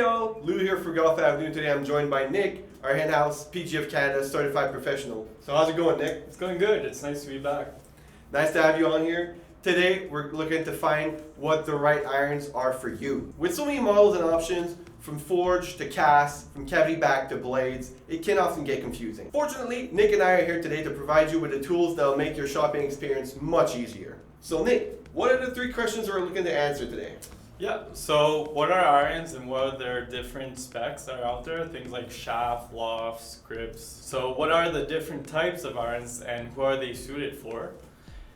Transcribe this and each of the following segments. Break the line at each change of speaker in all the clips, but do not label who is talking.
all, Lou here for Golf Avenue. Today I'm joined by Nick, our in-house PGF Canada certified professional. So how's it going, Nick?
It's going good. It's nice to be back.
Nice to have you on here. Today we're looking to find what the right irons are for you. With so many models and options, from forge to cast, from Cavitiy-Back to blades, it can often get confusing. Fortunately, Nick and I are here today to provide you with the tools that will make your shopping experience much easier. So Nick, what are the 3 questions we're looking to answer today?
Yeah, so what are irons and what are their different specs that are out there? Things like shaft, lofts, grips. So what are the different types of irons and who are they suited for?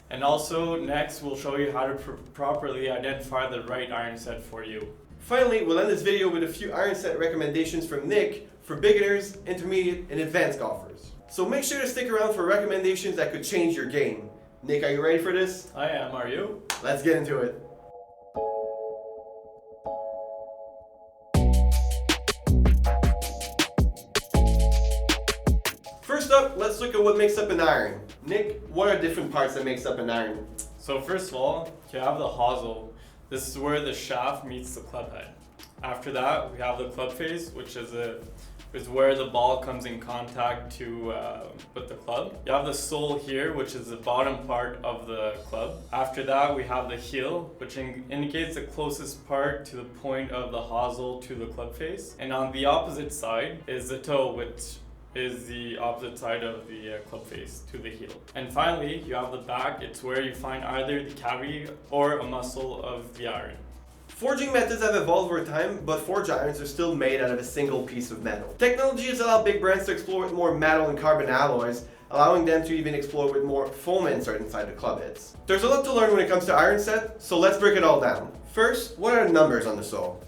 And also next we'll show you how to properly identify the right iron set for you.
Finally, we'll end this video with a few iron set recommendations from Nick for beginners, intermediate, and advanced golfers. So make sure to stick around for recommendations that could change your game. Nick, are you ready for this?
I am, are you?
Let's get into it. First up, let's look at what makes up an iron. Nick, what are different parts that makes up an iron?
So first of all, you have the hosel. This is where the shaft meets the club head. After that, we have the club face, which is where the ball comes in contact with the club. You have the sole here, which is the bottom part of the club. After that, we have the heel, which indicates the closest part to the point of the hosel to the club face. And on the opposite side is the toe, which is the opposite side of the club face to the heel. And finally, you have the back. It's where you find either the cavity or a muscle of the iron.
Forging methods have evolved over time, but forged irons are still made out of a single piece of metal. Technology has allowed big brands to explore with more metal and carbon alloys, allowing them to even explore with more foam insert inside the club heads. There's a lot to learn when it comes to iron set, so let's break it all down. First, what are the numbers on the sole?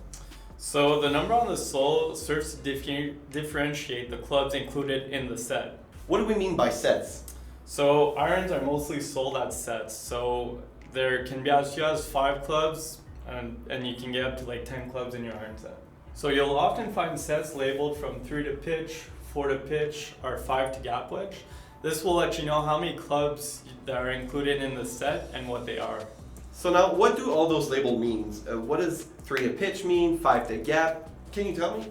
So the number on the sole serves to differentiate the clubs included in the set.
What do we mean by sets?
So irons are mostly sold as sets. So there can be as few as 5 clubs and you can get up to like 10 clubs in your iron set. So you'll often find sets labeled from 3 to pitch, 4 to pitch, or 5 to gap wedge. This will let you know how many clubs that are included in the set and what they are.
So now, what do all those labels mean? What does 3 to pitch mean, 5 to gap? Can you tell me?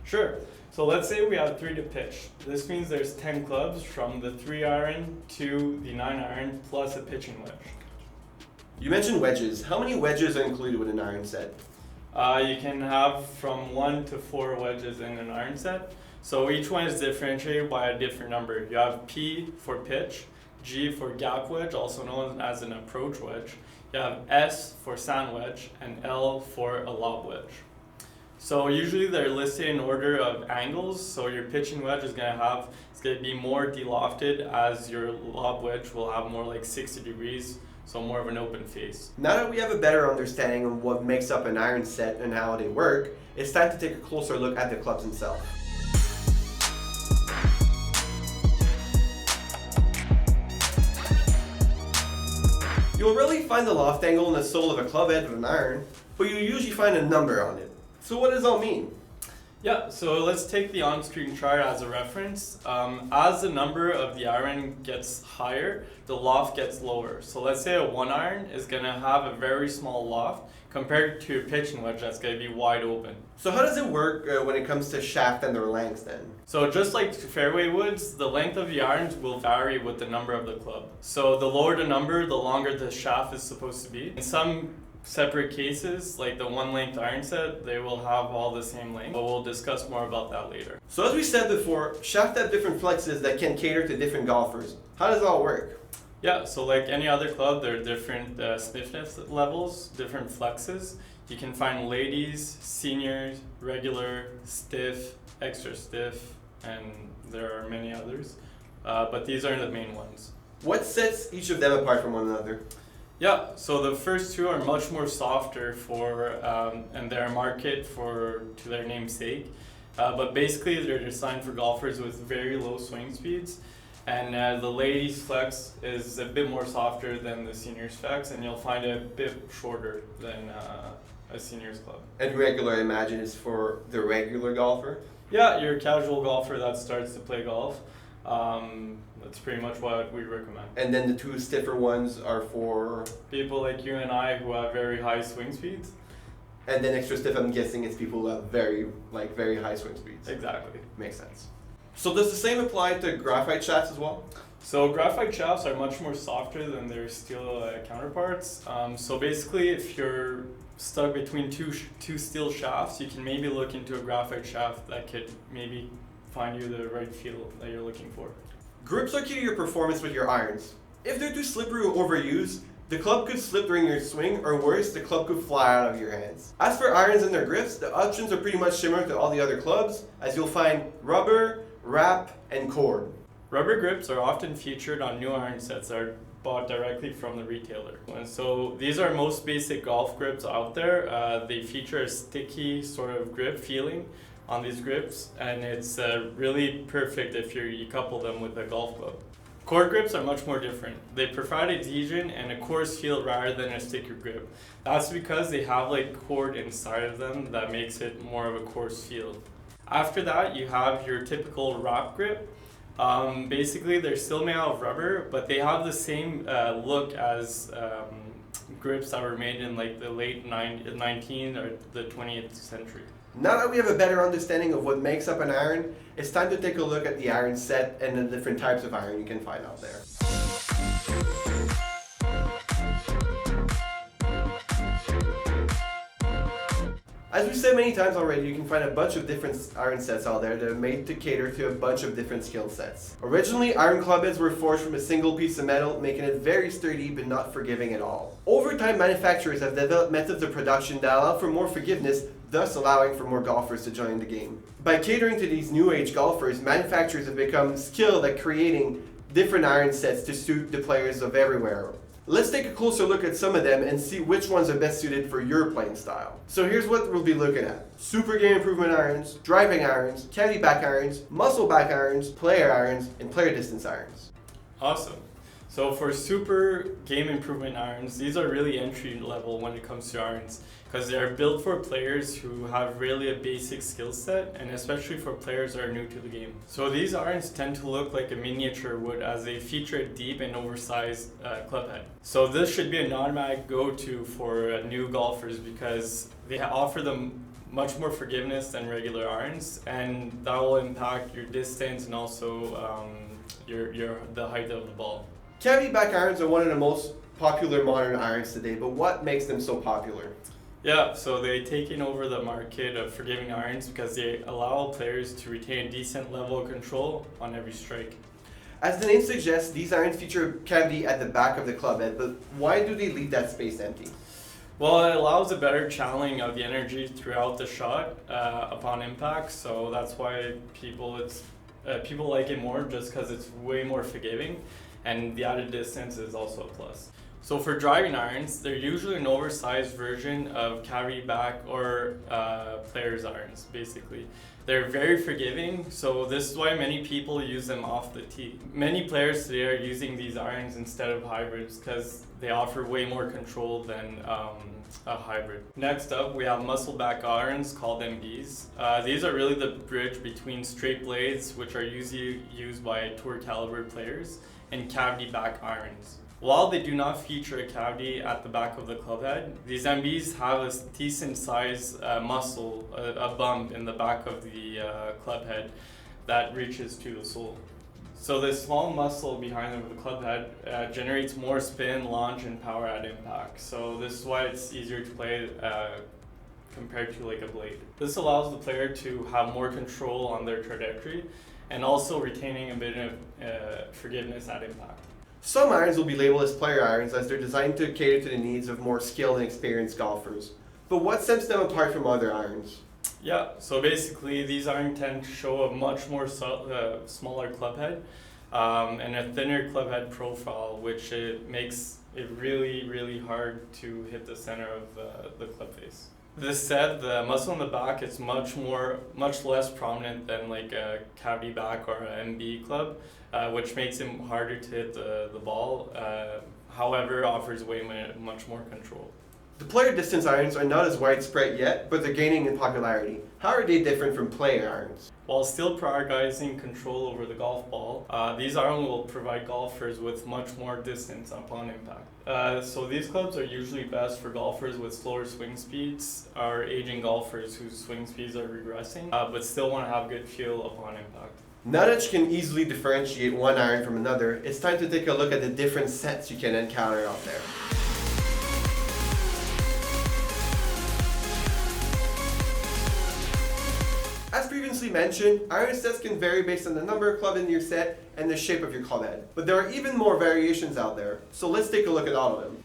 Sure. So let's say we have 3 to pitch. This means there's 10 clubs from the 3 iron to the 9 iron plus a pitching wedge.
You mentioned wedges. How many wedges are included with an iron set?
You can have from 1 to 4 wedges in an iron set. So each one is differentiated by a different number. You have P for pitch, G for gap wedge, also known as an approach wedge. You have S for sand wedge, and L for a lob wedge. So usually they're listed in order of angles. So your pitching wedge is going to be more delofted, as your lob wedge will have more like 60 degrees, so more of an open face.
Now that we have a better understanding of what makes up an iron set and how they work, it's time to take a closer look at the clubs themselves. You'll rarely find the loft angle in the sole of a club head with an iron, but you usually find a number on it. So what does it all mean?
Yeah, so let's take the on-screen chart as a reference. As the number of the iron gets higher, the loft gets lower. So let's say a 1 iron is going to have a very small loft compared to a pitching wedge that's going to be wide open.
So how does it work when it comes to shaft and their lengths then?
So just like fairway woods, the length of the irons will vary with the number of the club. So the lower the number, the longer the shaft is supposed to be. In some separate cases, like the 1 length iron set, they will have all the same length, but we'll discuss more about that later.
So as we said before, shafts have different flexes that can cater to different golfers. How does it all work?
Yeah, so like any other club, there are different stiffness levels, different flexes. You can find ladies, seniors, regular, stiff, extra stiff, and there are many others. But these are the main ones.
What sets each of them apart from one another?
Yeah, so the first 2 are much more softer and they're marketed to their namesake. But basically they're designed for golfers with very low swing speeds. And the ladies flex is a bit more softer than the seniors flex, and you'll find it a bit shorter than a seniors club.
And regular, I imagine, is for the regular golfer?
Yeah, your casual golfer that starts to play golf. That's pretty much what we recommend.
And then the 2 stiffer ones are for?
People like you and I who have very high swing speeds.
And then extra stiff, I'm guessing it's people who have very high swing speeds.
Exactly.
Makes sense. So does the same apply to graphite shafts as well?
So graphite shafts are much more softer than their steel counterparts. So basically, if you're stuck between two steel shafts, you can maybe look into a graphite shaft that could maybe find you the right feel that you're looking for.
Grips are key to your performance with your irons. If they're too slippery or overused, the club could slip during your swing, or worse, the club could fly out of your hands. As for irons and their grips, the options are pretty much similar to all the other clubs, as you'll find rubber, wrap, and cord.
Rubber grips are often featured on new iron sets that are bought directly from the retailer. And so these are most basic golf grips out there. They feature a sticky sort of grip feeling on these grips, and it's really perfect if you couple them with a golf club. Cord grips are much more different. They provide adhesion and a coarse feel rather than a sticker grip. That's because they have like cord inside of them that makes it more of a coarse feel. After that, you have your typical wrap grip. Basically, they're still made out of rubber, but they have the same look as grips that were made in like the late 19th or the 20th century.
Now that we have a better understanding of what makes up an iron, it's time to take a look at the iron set and the different types of iron you can find out there. As we said many times already, you can find a bunch of different iron sets out there that are made to cater to a bunch of different skill sets. Originally, iron clubheads were forged from a single piece of metal, making it very sturdy but not forgiving at all. Over time, manufacturers have developed methods of production that allow for more forgiveness, thus allowing for more golfers to join the game. By catering to these new age golfers, manufacturers have become skilled at creating different iron sets to suit the players of everywhere. Let's take a closer look at some of them and see which ones are best suited for your playing style. So here's what we'll be looking at. Super game improvement irons, driving irons, Cavitiy-Back irons, muscle back irons, player irons, and player distance irons.
Awesome. So for super game improvement irons, these are really entry level when it comes to irons, because they're built for players who have really a basic skill set, and especially for players that are new to the game. So these irons tend to look like a miniature wood, as they feature a deep and oversized club head. So this should be an automatic go-to for new golfers, because they offer them much more forgiveness than regular irons, and that will impact your distance and also the height of the ball.
Cavitiy-Back irons are one of the most popular modern irons today, but what makes them so popular?
Yeah, so they've taken over the market of forgiving irons because they allow players to retain a decent level of control on every strike.
As the name suggests, these irons feature a cavity at the back of the club head, but why do they leave that space empty?
Well, it allows a better channeling of the energy throughout the shot upon impact, so that's why people like it more, just because it's way more forgiving, and the added distance is also a plus. So for driving irons, they're usually an oversized version of Cavitiy-Back or player's irons, basically. They're very forgiving, so this is why many people use them off the tee. Many players today are using these irons instead of hybrids because they offer way more control than a hybrid. Next up, we have muscle back irons called MBs. These are really the bridge between straight blades, which are usually used by tour caliber players, and Cavitiy-Back irons. While they do not feature a cavity at the back of the club head, these MBs have a decent size muscle, a bump in the back of the club head that reaches to the sole. So this small muscle behind the club head generates more spin, launch, and power at impact. So this is why it's easier to play compared to like a blade. This allows the player to have more control on their trajectory and also retaining a bit of forgiveness at impact.
Some irons will be labeled as player irons as they're designed to cater to the needs of more skilled and experienced golfers. But what sets them apart from other irons?
Yeah, so basically these irons tend to show a much more smaller club head and a thinner club head profile, which makes it really, really hard to hit the center of the club face. This said, the muscle in the back is much less prominent than like a Cavitiy-Back or an MB club, which makes it harder to hit the ball. However, offers much more control.
The player distance irons are not as widespread yet, but they're gaining in popularity. How are they different from play irons?
While still prioritizing control over the golf ball, these irons will provide golfers with much more distance upon impact. So these clubs are usually best for golfers with slower swing speeds or aging golfers whose swing speeds are regressing, but still want to have good feel upon impact.
Now that you can easily differentiate one iron from another, it's time to take a look at the different sets you can encounter out there. As previously mentioned, iron sets can vary based on the number of clubs in your set and the shape of your club head. But there are even more variations out there, so let's take a look at all of them.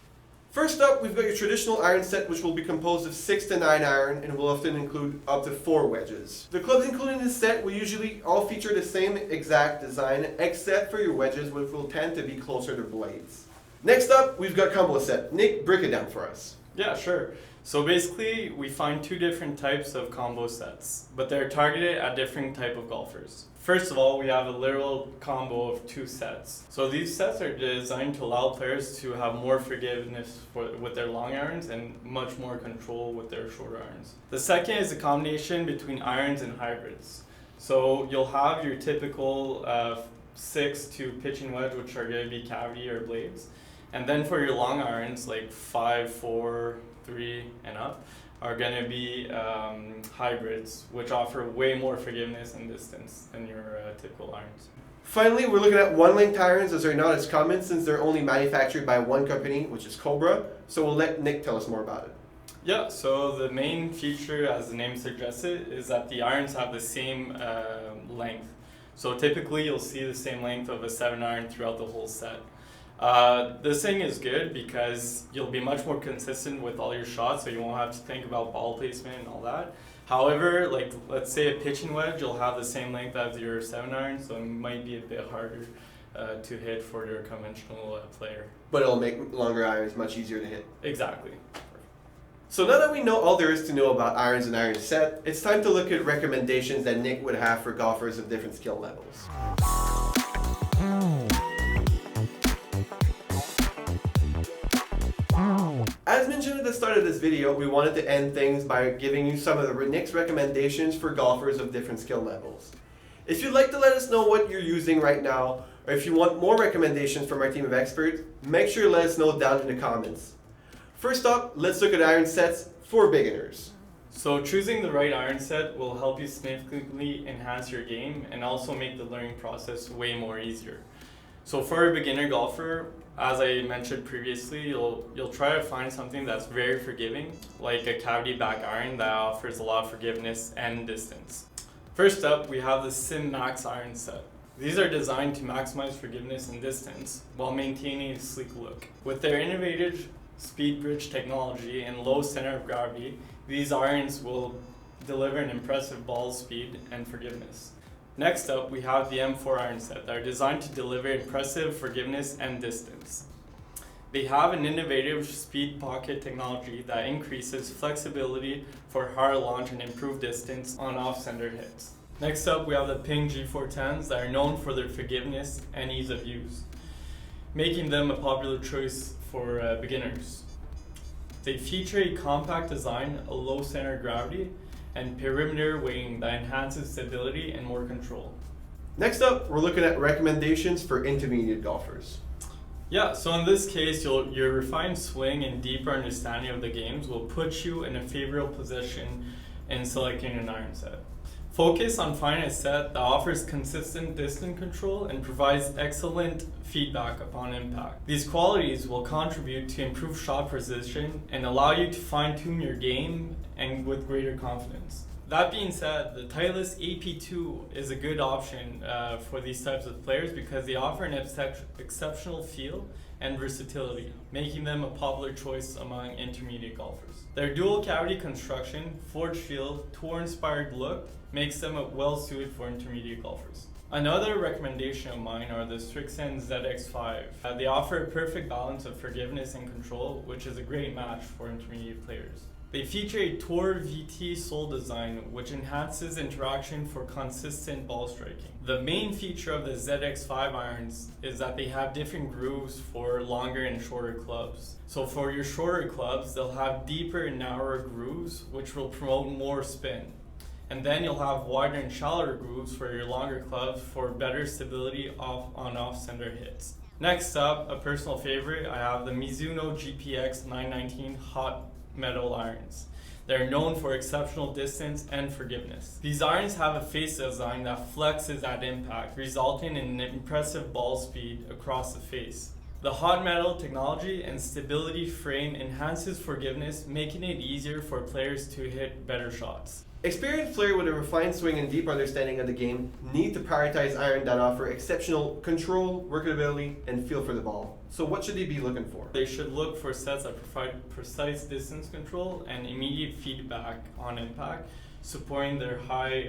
First up, we've got your traditional iron set, which will be composed of 6 to 9 iron and will often include up to 4 wedges. The clubs included in this set will usually all feature the same exact design, except for your wedges, which will tend to be closer to blades. Next up, we've got combo set. Nick, break it down for us.
Yeah, sure. So basically, we find 2 different types of combo sets, but they're targeted at different type of golfers. First of all, we have a literal combo of 2 sets. So these sets are designed to allow players to have more forgiveness with their long irons and much more control with their shorter irons. The second is a combination between irons and hybrids. So you'll have your typical 6 to pitching wedge, which are going to be cavity or blades. And then for your long irons, like 5, 4, 3 and up, are going to be hybrids, which offer way more forgiveness and distance than your typical irons.
Finally, we're looking at one-length irons, as they're not as common since they're only manufactured by one company, which is Cobra. So we'll let Nick tell us more about it.
Yeah, so the main feature, as the name suggests it, is that the irons have the same length. So typically you'll see the same length of a 7 iron throughout the whole set. This thing is good because you'll be much more consistent with all your shots, so you won't have to think about ball placement and all that. However, like let's say a pitching wedge, you'll have the same length as your 7 iron, so it might be a bit harder to hit for your conventional player.
But it'll make longer irons much easier to hit.
Exactly.
So now that we know all there is to know about irons and iron set, it's time to look at recommendations that Nick would have for golfers of different skill levels. As mentioned at the start of this video, we wanted to end things by giving you some of Nick's recommendations for golfers of different skill levels. If you'd like to let us know what you're using right now, or if you want more recommendations from our team of experts, make sure to let us know down in the comments. First up, let's look at iron sets for beginners.
So choosing the right iron set will help you significantly enhance your game and also make the learning process way more easier. So for a beginner golfer, as I mentioned previously, you'll try to find something that's very forgiving, like a Cavitiy-Back iron that offers a lot of forgiveness and distance. First up, we have the SIM Max iron set. These are designed to maximize forgiveness and distance while maintaining a sleek look. With their innovative speed bridge technology and low center of gravity, these irons will deliver an impressive ball speed and forgiveness. Next up, we have the M4 iron set that are designed to deliver impressive forgiveness and distance. They have an innovative speed pocket technology that increases flexibility for hard launch and improved distance on off-center hits. Next up, we have the Ping G410s that are known for their forgiveness and ease of use, making them a popular choice for beginners. They feature a compact design, a low center of gravity, and perimeter weighting that enhances stability and more control.
Next up, we're looking at recommendations for intermediate golfers.
Yeah, so in this case, your refined swing and deeper understanding of the games will put you in a favorable position in selecting an iron set. Focus on finding a set that offers consistent distance control and provides excellent feedback upon impact. These qualities will contribute to improved shot precision and allow you to fine-tune your game and with greater confidence. That being said, the Titleist AP2 is a good option for these types of players because they offer an exceptional feel and versatility, making them a popular choice among intermediate golfers. Their dual cavity construction, forged feel, tour-inspired look makes them well suited for intermediate golfers. Another recommendation of mine are the Srixon ZX5. They offer a perfect balance of forgiveness and control, which is a great match for intermediate players. They feature a Tour VT sole design which enhances interaction for consistent ball striking. The main feature of the ZX5 irons is that they have different grooves for longer and shorter clubs. So for your shorter clubs, they'll have deeper and narrower grooves which will promote more spin. And then you'll have wider and shallower grooves for your longer clubs for better stability on off-center hits. Next up, a personal favorite, I have the Mizuno GPX 919 hot metal irons. They're known for exceptional distance and forgiveness. These irons have a face design that flexes at impact, resulting in an impressive ball speed across the face. The hot metal technology and stability frame enhances forgiveness, making it easier for players to hit better shots.
Experienced players with a refined swing and deep understanding of the game need to prioritize irons that offer exceptional control, workability, and feel for the ball. So what should they be looking for?
They should look for sets that provide precise distance control and immediate feedback on impact, supporting their high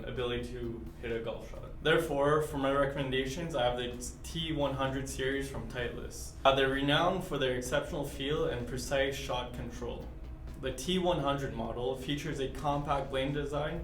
ability to hit a golf shot. Therefore, for my recommendations, I have the T100 series from Titleist. They're renowned for their exceptional feel and precise shot control. The T100 model features a compact blade design,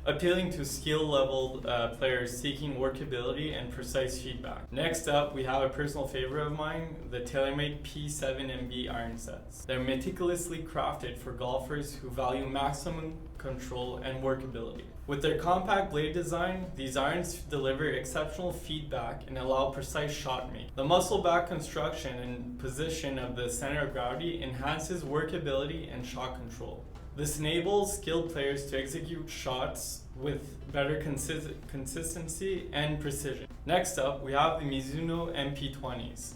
appealing to skill-level players seeking workability and precise feedback. Next up, we have a personal favorite of mine, the TaylorMade P7MB iron sets. They're meticulously crafted for golfers who value maximum control and workability. With their compact blade design, these irons deliver exceptional feedback and allow precise shot making. The muscle back construction and position of the center of gravity enhances workability and shot control. This enables skilled players to execute shots with better consistency and precision. Next up, we have the Mizuno MP-20s.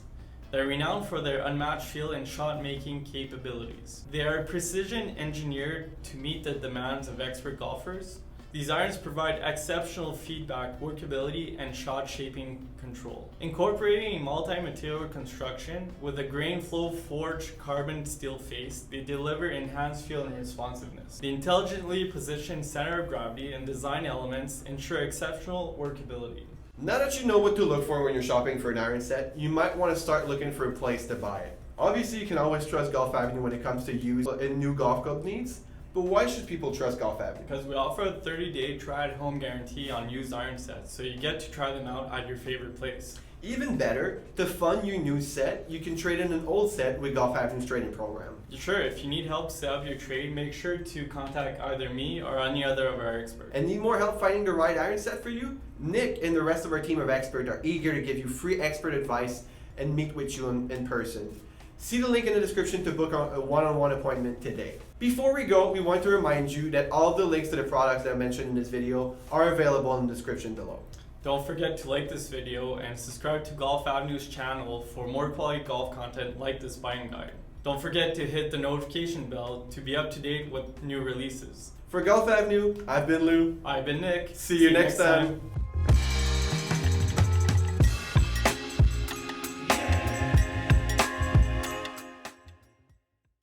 They're renowned for their unmatched feel and shot-making capabilities. They are precision engineered to meet the demands of expert golfers. These irons provide exceptional feedback, workability, and shot shaping control. Incorporating a multi-material construction with a grain flow forged carbon steel face, they deliver enhanced feel and responsiveness. The intelligently positioned center of gravity and design elements ensure exceptional workability.
Now that you know what to look for when you're shopping for an iron set, you might want to start looking for a place to buy it. Obviously, you can always trust Golf Avenue when it comes to used and new golf club needs, but why should people trust Golf Avenue?
Because we offer a 30-day try-at-home guarantee on used iron sets, so you get to try them out at your favorite place.
Even better, to fund your new set, you can trade in an old set with Golf Avenue's trading program.
Sure, if you need help set up your trade, make sure to contact either me or any other of our experts.
And need more help finding the right iron set for you? Nick and the rest of our team of experts are eager to give you free expert advice and meet with you in person. See the link in the description to book a one-on-one appointment today. Before we go, we want to remind you that all of the links to the products that I mentioned in this video are available in the description below.
Don't forget to like this video and subscribe to Golf Avenue's channel for more quality golf content like this buying guide. Don't forget to hit the notification bell to be up to date with new releases.
For Golf Avenue, I've been Lou.
I've been Nick.
See you next time.